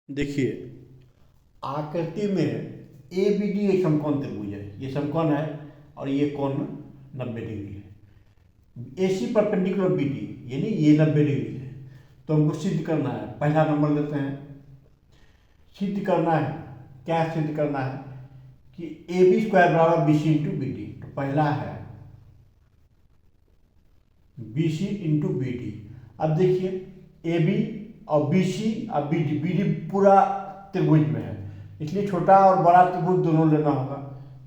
देखिए, आकृति में ए बी डी एक समकोण त्रिभुज है। ये समकोण है और ये कोण 90 डिग्री है। A C perpendicular B D यानी ये 90 डिग्री है। तो हमको सिद्ध करना है। पहला नंबर लेते हैं। सिद्ध करना है, क्या सिद्ध करना है कि ए बी स्क्वायर बराबर B C into B D. तो पहला है B C into B D. अब देखिए, ए बी और बी सी और बी डी पूरा त्रिभुज में है, इसलिए छोटा और बड़ा त्रिभुज दोनों लेना होगा।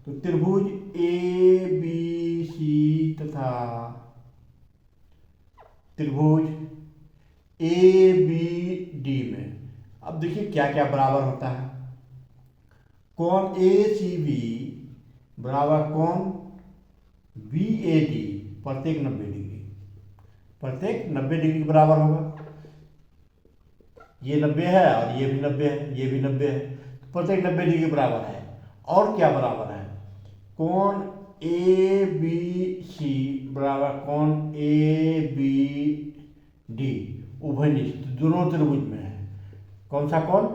तो त्रिभुज ए बी सी तथा त्रिभुज ए बी डी में अब देखिए क्या क्या बराबर होता है। कोण ए सी बी बराबर कोण बी ए डी प्रत्येक 90 डिग्री, प्रत्येक 90 डिग्री के बराबर होगा। ये 90 है और ये भी 90 है, ये भी 90 है, तो प्रत्येक 90 डिग्री के बराबर है। और क्या बराबर है? कोण ए बी सी बराबर कोण ए बी डी उभयनिष्ठ, दोनों त्रिभुज में है। कौन सा कोण?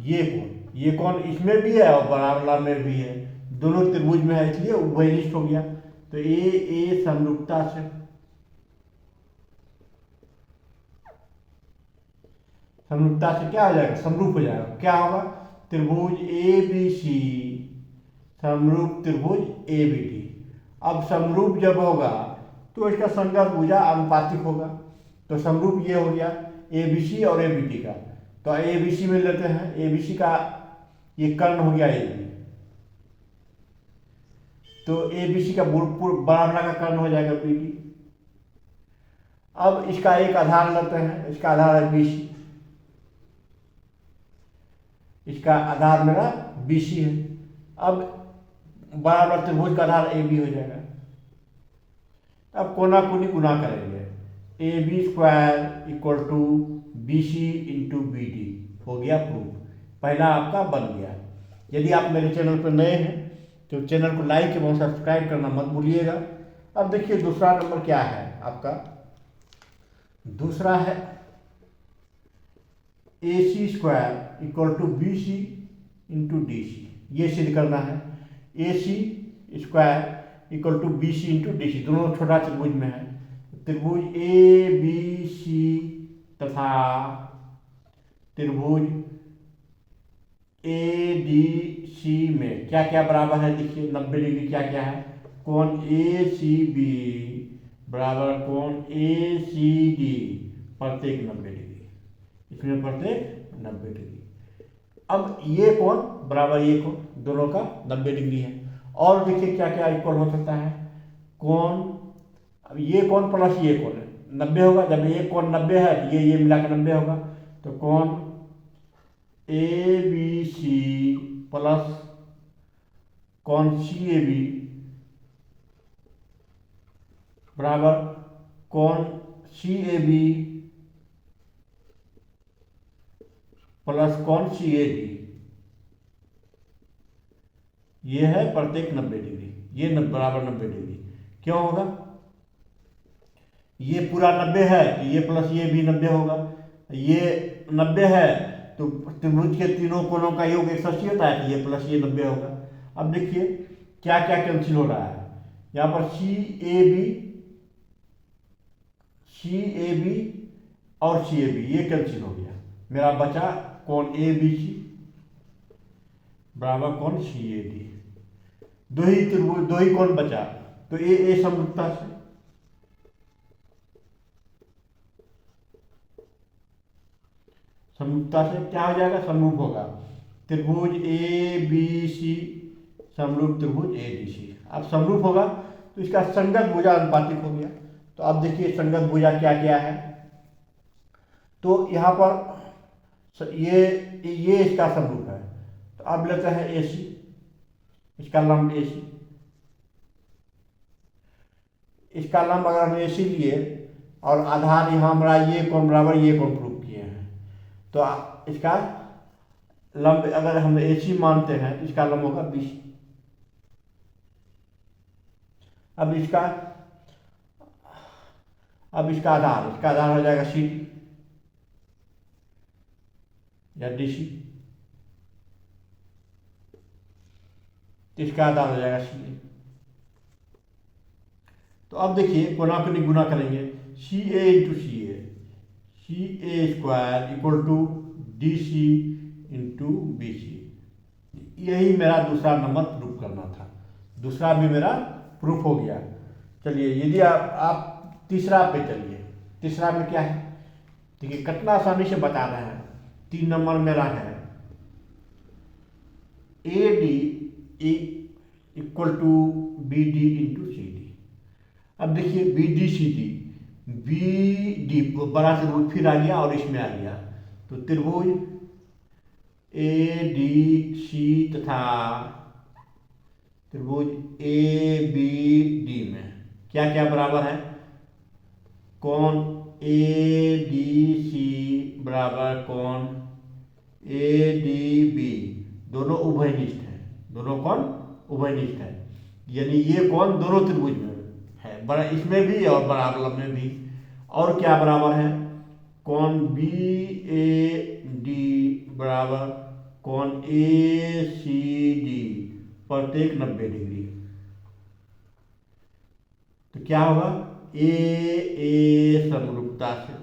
ये कोण। ये कोण इसमें भी है और बराबर में भी है, दोनों त्रिभुज में है, इसलिए उभयनिष्ठ हो गया। तो ए समरूपता से क्या हो जाएगा? समरूप हो जाएगा। क्या होगा? त्रिभुज ए बी सी समरूप त्रिभुज ए बी डी। अब समरूप जब होगा तो इसका संगत भुजा अनुपातिक होगा। तो समरूप ये हो गया ए बी सी और ए बी डी का। तो ए बी सी में लेते हैं। ए बी सी का ये कर्ण हो गया ए बी, तो ए बी सी का बराबर का कर्ण हो जाएगा बी डी। अब इसका एक आधार लेते हैं, इसका आधार है बी सी, इसका आधार मेरा बी सी है। अब बराबर त्रिभुज का आधार ए बी हो जाएगा। अब कोना कोनी गुना करेंगे। A B square equal to B C into B D हो गया प्रूफ। पहला आपका बन गया। यदि आप मेरे चैनल पर नए हैं तो चैनल को लाइक एवं सब्सक्राइब करना मत भूलिएगा। अब देखिए दूसरा नंबर क्या है आपका। दूसरा है A C square equal to B C into D C. ये सिद्ध करना है। A C square equal to B C into D C, दोनों छोटा त्रिभुज में है। त्रिभुज ए बी सी तथा त्रिभुज ए डी सी में क्या क्या बराबर है? देखिए 90 डिग्री क्या क्या है। कोण ए सी बी बराबर कोण ए सी डी प्रत्येक 90 डिग्री, इसमें प्रत्येक 90 डिग्री। अब ये कोण बराबर ये कोण, दोनों का 90 डिग्री है। और देखिए क्या क्या इक्वल हो सकता है। कोण, अब ये कोण प्लस ये कोण 90 होगा। जब ये कोण 90 है तो ये मिला के 90 होगा। तो कोण ए बी सी प्लस कोण सी ए बी बराबर कोण सी ए बी प्लस कोण सी ए डी। ये है प्रत्येक 90 डिग्री, ये बराबर 90 डिग्री। क्यों होगा? ये पूरा 90 है तो ये प्लस ये भी 90 होगा। ये 90 है तो त्रिभुज के तीनों कोणों का योग 180 होता है, तो ये प्लस ये 90 होगा। अब देखिए क्या क्या कैंसिल हो रहा है। यहाँ पर सी ए बी और सी ए बी ये कैंसिल हो गया। मेरा बचा कोण ए बी सी बराबर कोण सी ए डी। दो ही त्रिभुज, दो ही कोण बचा। तो ए समरूपता से क्या हो जाएगा? समरूप होगा। त्रिभुज ए बी सी समरूप त्रिभुज ए डी सी। अब समरूप होगा तो इसका संगत भुजा अनुपातिक हो गया। तो अब देखिए संगत भुजा क्या क्या है। तो यहाँ पर ये इसका समरूप है। तो अब लेते हैं ए सी, इसका लंब ए सी। इसका लंब अगर हम ए सी लिए और आधार यहाँ हमारा ये कोण बराबर ये कोण प्रूव किए हैं, तो इसका लंब अगर हम ए सी मानते हैं तो इसका लंब होगा 20। अब इसका आधार हो जाएगा सी डी। या DC, तो इसका आधार हो जाएगा CA। तो अब देखिए कोनाकुनी गुना करेंगे, CA into CA square equal to DC into BC। यही मेरा दूसरा नंबर प्रूफ करना था, दूसरा भी मेरा प्रूफ हो गया। चलिए यदि आप तीसरा पे चलिए, तीसरा में क्या है देखिए, कितना आसानी से बता रहे हैं। 3 नंबर मेरा है AD equal to BD into CD। अब देखिए BD बड़ा त्रिभुज फिर आ गया और इसमें आ गया, तो त्रिभुज ADC तथा त्रिभुज ABD में क्या क्या बराबर है, कोण ADC बराबर कोण ADB, दोनों उभयनिष्ठ है, दोनों कोण उभयनिष्ठ है, यानी ये कोण दोनों त्रिभुज में है, बड़ा इसमें भी और बराबर में भी। और क्या बराबर है, कोण BAD बराबर कोण ACD प्रत्येक 90 डिग्री। तो क्या होगा, AA समरूपता से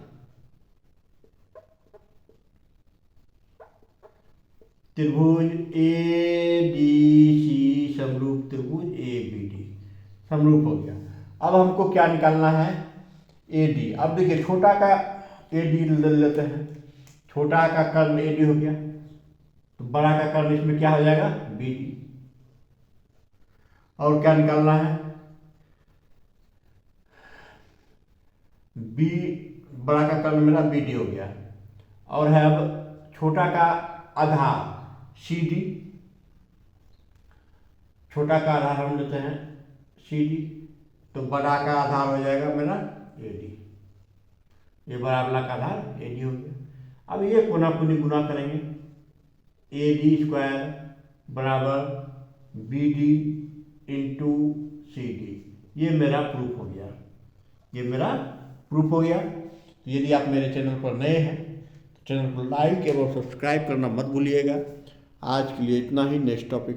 त्रिभुज ADC समरूप त्रिभुज ABD समरूप हो गया। अब हमको क्या निकालना है, AD। अब देखिए छोटा का AD ले लेते हैं, छोटा का कर्ण AD हो गया, तो बड़ा का कर्ण इसमें क्या हो जाएगा BD। और क्या निकालना है, B बड़ा का कर्ण मेरा BD हो गया, और है अब छोटा का आधार CD, छोटा का आधार हम लेते हैं CD, तो बड़ा का आधार हो जाएगा मेरा AD, ये बराबर का आधार AD हो गया। अब ये कोनाकुनी गुना करेंगे, AD स्क्वायर बराबर BD इंटू CD, ये मेरा प्रूफ हो गया, ये मेरा प्रूफ हो गया। तो यदि आप मेरे चैनल पर नए हैं तो चैनल को लाइक एवं सब्सक्राइब करना मत भूलिएगा। आज के लिए इतना ही, नेक्स्ट टॉपिक